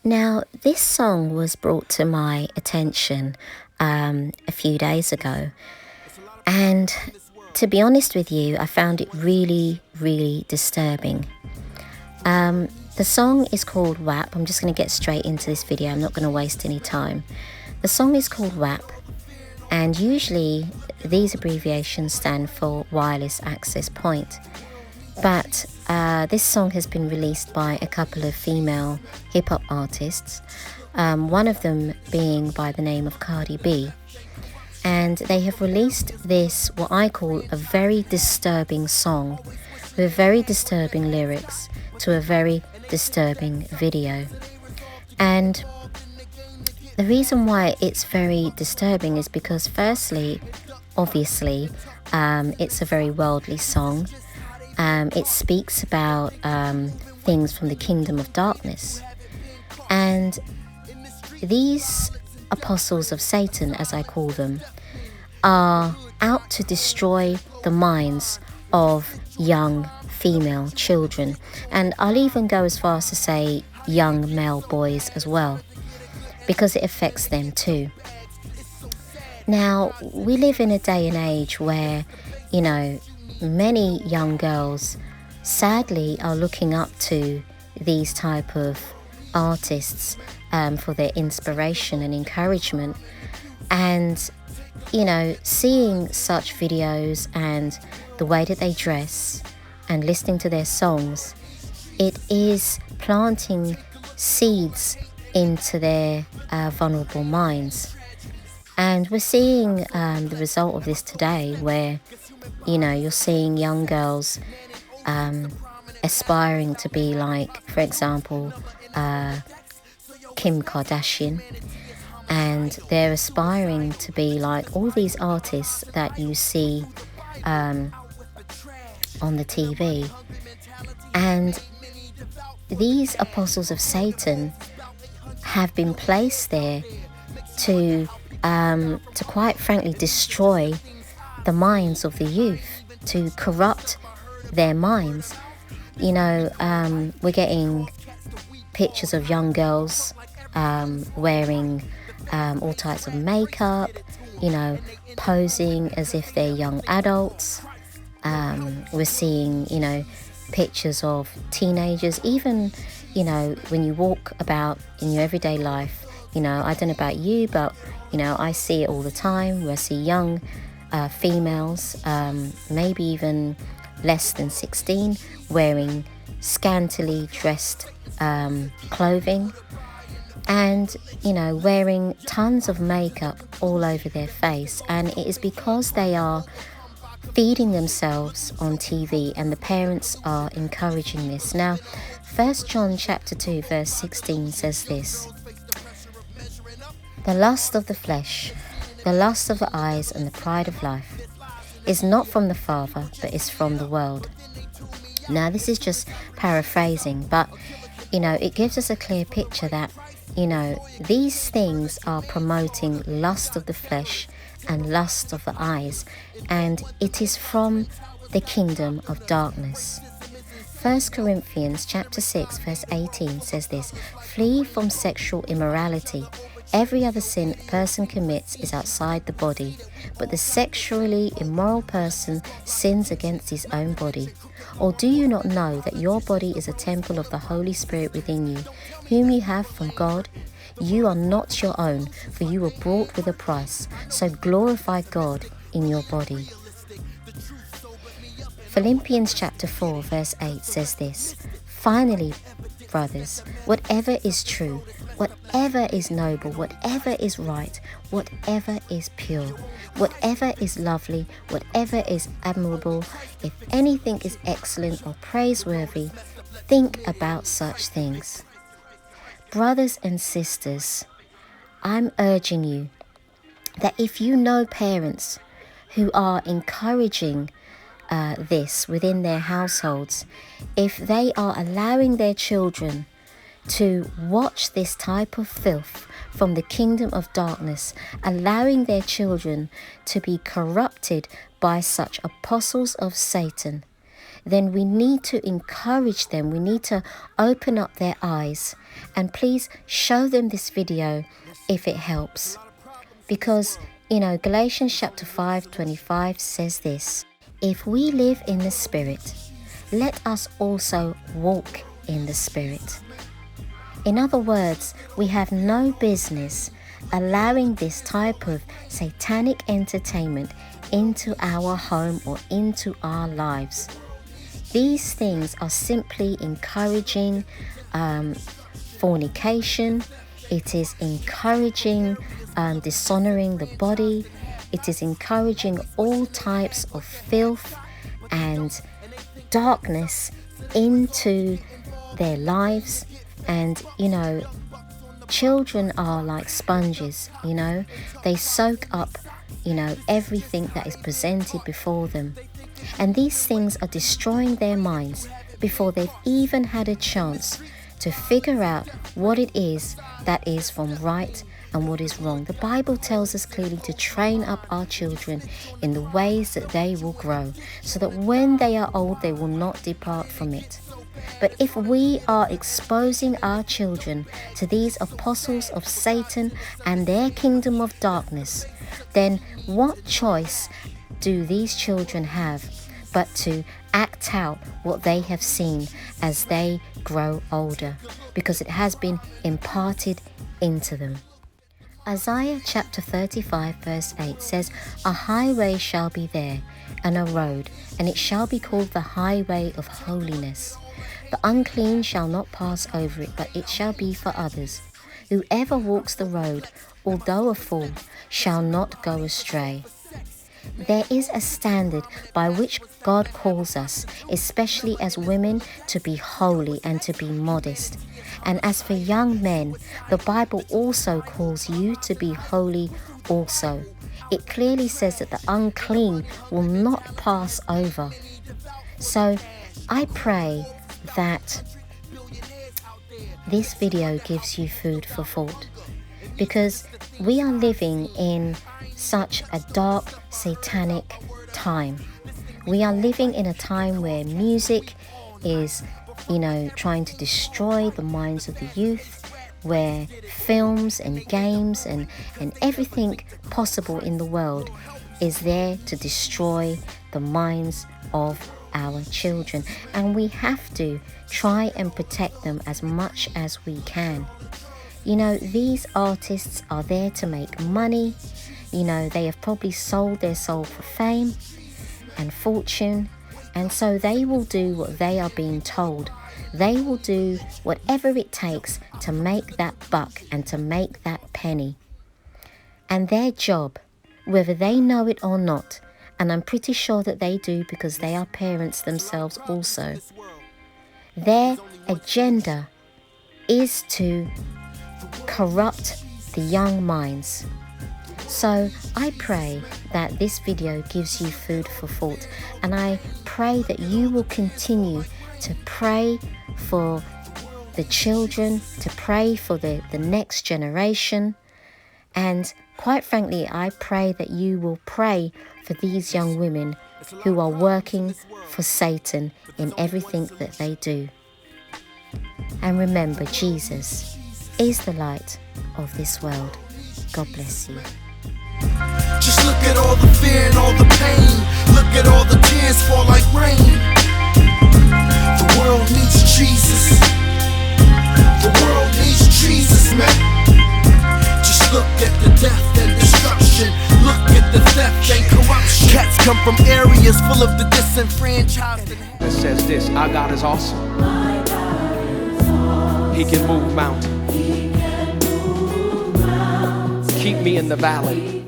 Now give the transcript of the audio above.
Now, this song was brought to my attention a few days ago, and to be honest with you, I found it really, really disturbing. The song is called WAP. I'm just going to get straight into this video. I'm not going to waste any time. The song is called WAP, and usually these abbreviations stand for Wireless Access Point. But this song has been released by a couple of female hip-hop artists, one of them being by the name of Cardi B. And they have released this, what I call a very disturbing song, with very disturbing lyrics to a very disturbing video. And the reason why it's very disturbing is because, firstly, obviously, it's a very worldly song. It speaks about things from the kingdom of darkness. And these apostles of Satan, as I call them, are out to destroy the minds of young female children. And I'll even go as far as to say young male boys as well, because it affects them too. Now, we live in a day and age where, many young girls sadly are looking up to these type of artists for their inspiration and encouragement. And, seeing such videos and the way that they dress and listening to their songs, it is planting seeds into their vulnerable minds. And we're seeing the result of this today, where, you're seeing young girls aspiring to be like, for example, Kim Kardashian. And they're aspiring to be like all these artists that you see on the TV. And these apostles of Satan have been placed there to quite frankly destroy the minds of the youth, to corrupt their minds. We're getting pictures of young girls wearing all types of makeup, posing as if they're young adults. We're seeing, pictures of teenagers, even, when you walk about in your everyday life. I don't know about you, but, I see it all the time, where I see young females, maybe even less than 16, wearing scantily dressed clothing, and wearing tons of makeup all over their face. And it is because they are feeding themselves on TV, and the parents are encouraging this. Now, 1 John chapter 2 verse 16 says this: "The lust of the flesh, the lust of the eyes, and the pride of life is not from the Father, but is from the world." Now, this is just paraphrasing, but it gives us a clear picture that these things are promoting lust of the flesh and lust of the eyes, and it is from the kingdom of darkness. 1 Corinthians chapter 6 verse 18 says this: "Flee from sexual immorality. Every other sin a person commits is outside the body, but the sexually immoral person sins against his own body. Or do you not know that your body is a temple of the Holy Spirit within you, whom you have from God? You are not your own, for you were bought with a price. So glorify God in your body." Philippians chapter 4 verse 8 says this: "Finally, brothers, whatever is true, whatever is noble, whatever is right, whatever is pure, whatever is lovely, whatever is admirable, if anything is excellent or praiseworthy, think about such things." Brothers and sisters, I'm urging you that if you know parents who are encouraging this within their households, if they are allowing their children to watch this type of filth from the kingdom of darkness, allowing their children to be corrupted by such apostles of Satan, then we need to encourage them. We need to open up their eyes And please show them this video if it helps. Because, Galatians chapter 5:25 says this: if we live in the Spirit, let us also walk in the Spirit. In other words, we have no business allowing this type of satanic entertainment into our home or into our lives. These things are simply encouraging fornication. It is encouraging dishonoring the body. It is encouraging all types of filth and darkness into their lives. And children are like sponges. They soak up everything that is presented before them, and these things are destroying their minds before they've even had a chance to figure out what it is that is from right and what is wrong. The Bible tells us clearly to train up our children in the ways that they will grow, so that when they are old they will not depart from it. But if we are exposing our children to these apostles of Satan and their kingdom of darkness, then what choice do these children have but to act out what they have seen as they grow older, because it has been imparted into them. Isaiah chapter 35 verse 8 says, a highway shall be there, and a road, and it shall be called the highway of holiness. The unclean shall not pass over it, but it shall be for others. Whoever walks the road, although a fool, shall not go astray. There is a standard by which God calls us, especially as women, to be holy and to be modest. And as for young men, the Bible also calls you to be holy also. It clearly says that the unclean will not pass over. So I pray that this video gives you food for thought, because we are living in such a dark, satanic time. We are living in a time where music is, trying to destroy the minds of the youth, where films and games and everything possible in the world is there to destroy the minds of our children. And we have to try and protect them as much as we can. These artists are there to make money. They have probably sold their soul for fame and fortune, and so they will do what they are being told. They will do whatever it takes to make that buck and to make that penny. And their job, whether they know it or not, and I'm pretty sure that they do because they are parents themselves also, their agenda is to corrupt the young minds. So I pray that this video gives you food for thought, and I pray that you will continue to pray for the children, to pray for the next generation. And quite frankly, I pray that you will pray for these young women who are working for Satan in everything that they do. And remember, Jesus is the light of this world. God bless you. Just look at all the fear and all the pain. Look at all the tears fall like rain. The world needs Jesus. The world needs Jesus, man. Just look at the death and destruction. Look at the theft and corruption. Cats come from areas full of the disenfranchised. It says this: our God is awesome. He can move mountains. Keep me in the valley